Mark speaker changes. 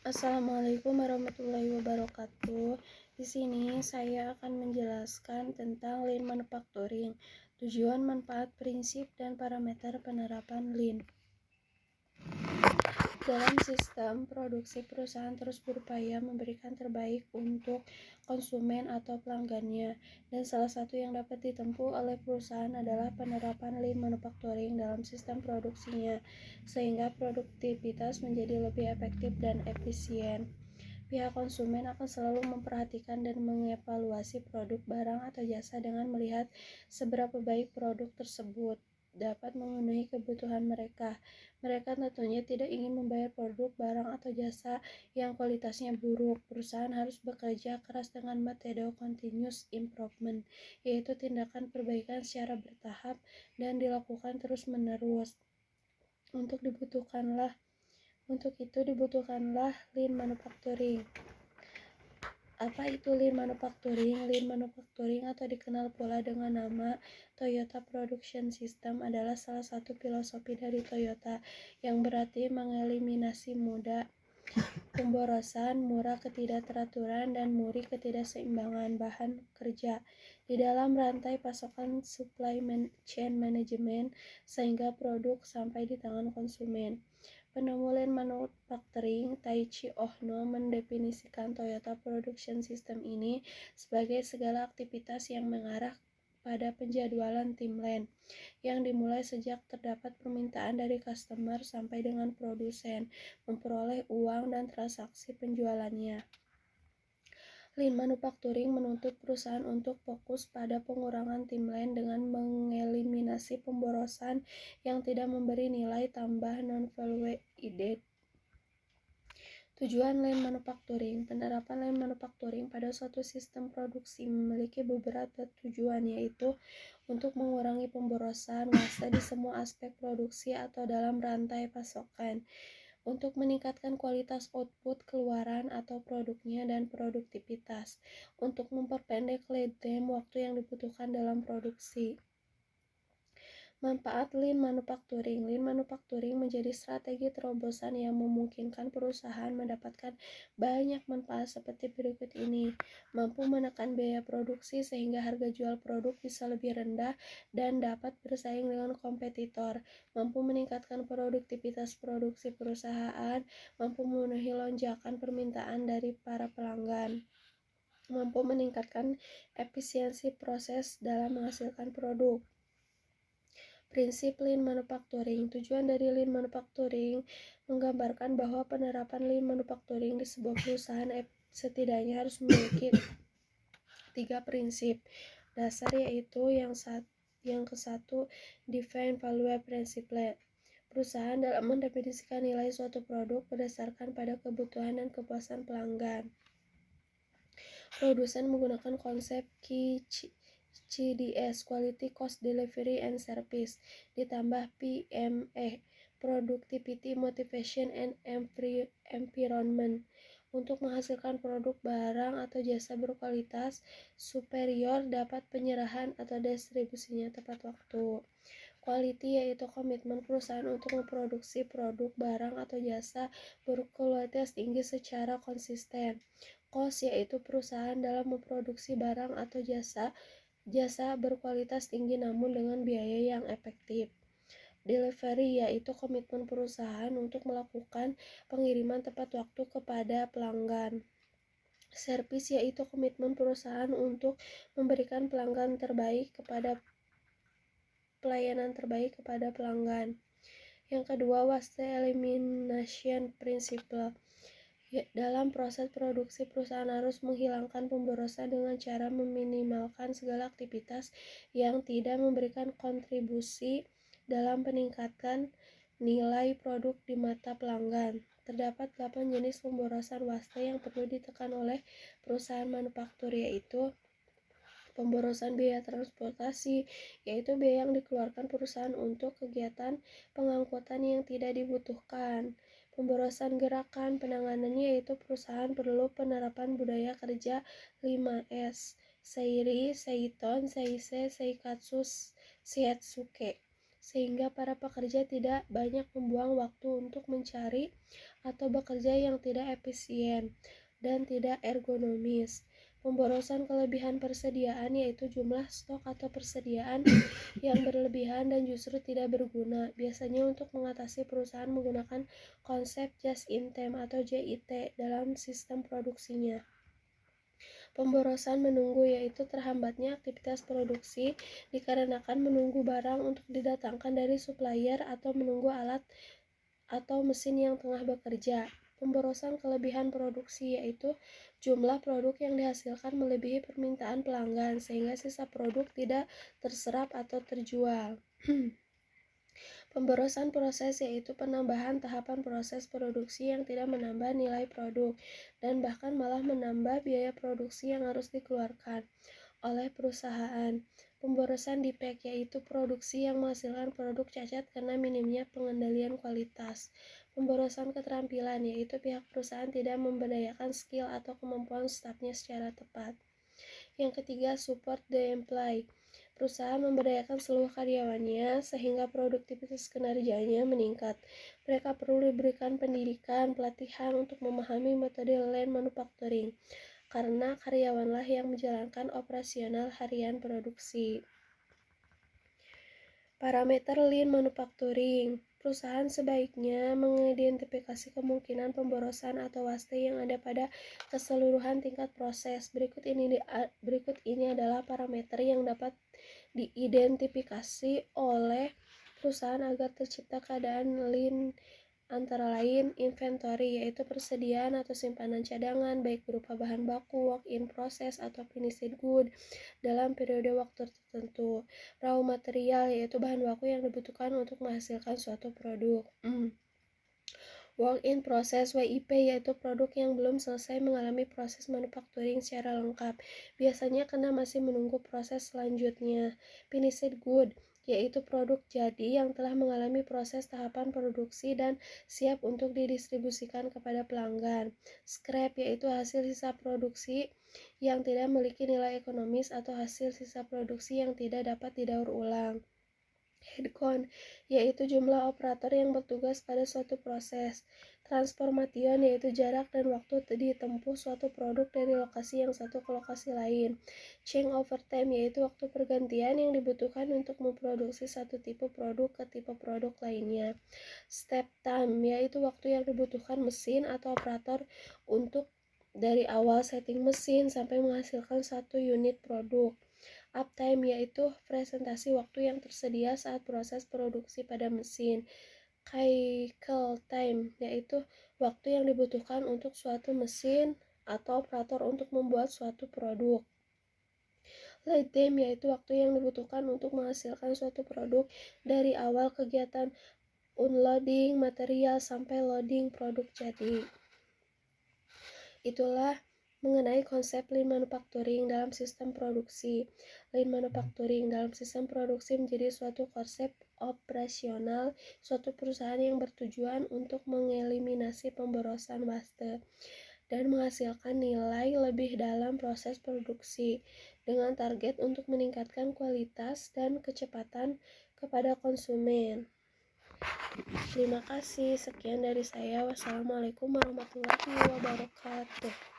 Speaker 1: Assalamualaikum warahmatullahi wabarakatuh. Di sini saya akan menjelaskan tentang Lean Manufacturing, tujuan, manfaat, prinsip, dan parameter penerapan Lean. Dalam sistem produksi, perusahaan terus berupaya memberikan terbaik untuk konsumen atau pelanggannya, dan salah satu yang dapat ditempuh oleh perusahaan adalah penerapan Lean Manufacturing dalam sistem produksinya, sehingga produktivitas menjadi lebih efektif dan efisien. Pihak konsumen akan selalu memperhatikan dan mengevaluasi produk, barang, atau jasa dengan melihat seberapa baik produk tersebut dapat memenuhi kebutuhan mereka. Mereka tentunya tidak ingin membayar produk, barang, atau jasa yang kualitasnya buruk. Perusahaan harus bekerja keras dengan metode continuous improvement, yaitu tindakan perbaikan secara bertahap dan dilakukan terus-menerus. Untuk itu dibutuhkanlah Lean Manufacturing. Apa itu Lean Manufacturing? Lean Manufacturing atau dikenal pula dengan nama Toyota Production System adalah salah satu filosofi dari Toyota yang berarti mengeliminasi mudah pemborosan, murah ketidakteraturan, dan muri ketidakseimbangan bahan kerja di dalam rantai pasokan supply chain management sehingga produk sampai di tangan konsumen. Penemu Lean Manufacturing, Taichi Ohno, mendefinisikan Toyota Production System ini sebagai segala aktivitas yang mengarah pada penjadwalan tim Lean, yang dimulai sejak terdapat permintaan dari customer sampai dengan produsen memperoleh uang dan transaksi penjualannya. Lean Manufacturing menuntut perusahaan untuk fokus pada pengurangan tim Lean dengan mengeliminasi pemborosan yang tidak memberi nilai tambah non-value added. Tujuan Lean Manufacturing. Penerapan Lean Manufacturing pada suatu sistem produksi memiliki beberapa tujuan, yaitu untuk mengurangi pemborosan massa di semua aspek produksi atau dalam rantai pasokan, untuk meningkatkan kualitas output keluaran atau produknya dan produktivitas, untuk memperpendek lead time, waktu yang dibutuhkan dalam produksi. Manfaat Lean Manufacturing. Lean Manufacturing menjadi strategi terobosan yang memungkinkan perusahaan mendapatkan banyak manfaat seperti berikut ini. Mampu menekan biaya produksi sehingga harga jual produk bisa lebih rendah dan dapat bersaing dengan kompetitor. Mampu meningkatkan produktivitas produksi perusahaan, mampu memenuhi lonjakan permintaan dari para pelanggan. Mampu meningkatkan efisiensi proses dalam menghasilkan produk. Prinsip Lean Manufacturing. Tujuan dari Lean Manufacturing menggambarkan bahwa penerapan Lean Manufacturing di sebuah perusahaan setidaknya harus memiliki 3 prinsip dasar, yaitu yang ke-1, Define Value Principle. Perusahaan dalam mendefinisikan nilai suatu produk berdasarkan pada kebutuhan dan kepuasan pelanggan. Produsen menggunakan konsep CDS, Quality, Cost, Delivery, and Service, ditambah PME, Productivity, Motivation, and Environment, untuk menghasilkan produk, barang, atau jasa berkualitas superior, dapat penyerahan atau distribusinya tepat waktu. Quality yaitu komitmen perusahaan untuk memproduksi produk, barang, atau jasa berkualitas tinggi secara konsisten. Cost yaitu perusahaan dalam memproduksi barang atau jasa berkualitas tinggi namun dengan biaya yang efektif. Delivery yaitu komitmen perusahaan untuk melakukan pengiriman tepat waktu kepada pelanggan. Service yaitu komitmen perusahaan untuk memberikan pelayanan terbaik kepada pelanggan. Yang kedua, Waste Elimination Principle. Dalam proses produksi, perusahaan harus menghilangkan pemborosan dengan cara meminimalkan segala aktivitas yang tidak memberikan kontribusi dalam peningkatan nilai produk di mata pelanggan. Terdapat 8 jenis pemborosan waste yang perlu ditekan oleh perusahaan manufaktur, yaitu pemborosan biaya transportasi, yaitu biaya yang dikeluarkan perusahaan untuk kegiatan pengangkutan yang tidak dibutuhkan. Pemborosan gerakan, penanganannya yaitu perusahaan perlu penerapan budaya kerja 5S, Seiri, Seiton, Seise, Seikatsu, Shiatsuke, sehingga para pekerja tidak banyak membuang waktu untuk mencari atau bekerja yang tidak efisien dan tidak ergonomis. Pemborosan kelebihan persediaan yaitu jumlah stok atau persediaan yang berlebihan dan justru tidak berguna. Biasanya untuk mengatasi perusahaan menggunakan konsep just in time atau JIT dalam sistem produksinya. Pemborosan menunggu yaitu terhambatnya aktivitas produksi dikarenakan menunggu barang untuk didatangkan dari supplier atau menunggu alat atau mesin yang tengah bekerja. Pemborosan kelebihan produksi yaitu jumlah produk yang dihasilkan melebihi permintaan pelanggan sehingga sisa produk tidak terserap atau terjual. Pemborosan proses yaitu penambahan tahapan proses produksi yang tidak menambah nilai produk dan bahkan malah menambah biaya produksi yang harus dikeluarkan oleh perusahaan. Pemborosan defect yaitu produksi yang menghasilkan produk cacat karena minimnya pengendalian kualitas. Pemborosan keterampilan yaitu pihak perusahaan tidak memberdayakan skill atau kemampuan stafnya secara tepat. Yang ketiga, support the employee. Perusahaan memberdayakan seluruh karyawannya sehingga produktivitas kinerjanya meningkat. Mereka perlu diberikan pendidikan, pelatihan untuk memahami metode lean manufacturing, karena karyawanlah yang menjalankan operasional harian produksi. Parameter lean manufacturing. Perusahaan sebaiknya mengidentifikasi kemungkinan pemborosan atau waste yang ada pada keseluruhan tingkat proses. Berikut ini adalah parameter yang dapat diidentifikasi oleh perusahaan agar tercipta keadaan lean, antara lain inventory yaitu persediaan atau simpanan cadangan baik berupa bahan baku, work in process atau finished good dalam periode waktu tertentu. Raw material yaitu bahan baku yang dibutuhkan untuk menghasilkan suatu produk. Work in process WIP yaitu produk yang belum selesai mengalami proses manufacturing secara lengkap, biasanya karena masih menunggu proses selanjutnya. Finished good yaitu produk jadi yang telah mengalami proses tahapan produksi dan siap untuk didistribusikan kepada pelanggan. Scrap yaitu hasil sisa produksi yang tidak memiliki nilai ekonomis atau hasil sisa produksi yang tidak dapat didaur ulang. Headcount yaitu jumlah operator yang bertugas pada suatu proses. Transformation yaitu jarak dan waktu ditempuh suatu produk dari lokasi yang satu ke lokasi lain. Changeover time yaitu waktu pergantian yang dibutuhkan untuk memproduksi satu tipe produk ke tipe produk lainnya. Step time yaitu waktu yang dibutuhkan mesin atau operator untuk dari awal setting mesin sampai menghasilkan satu unit produk. Uptime yaitu presentasi waktu yang tersedia saat proses produksi pada mesin. Cycle time yaitu waktu yang dibutuhkan untuk suatu mesin atau operator untuk membuat suatu produk. Lead time yaitu waktu yang dibutuhkan untuk menghasilkan suatu produk dari awal kegiatan unloading material sampai loading produk jadi. Itulah mengenai konsep lean manufacturing dalam sistem produksi. Lean manufacturing dalam sistem produksi menjadi suatu konsep operasional suatu perusahaan yang bertujuan untuk mengeliminasi pemborosan waste dan menghasilkan nilai lebih dalam proses produksi dengan target untuk meningkatkan kualitas dan kecepatan kepada konsumen. Terima kasih, sekian dari saya. Wassalamualaikum warahmatullahi wabarakatuh.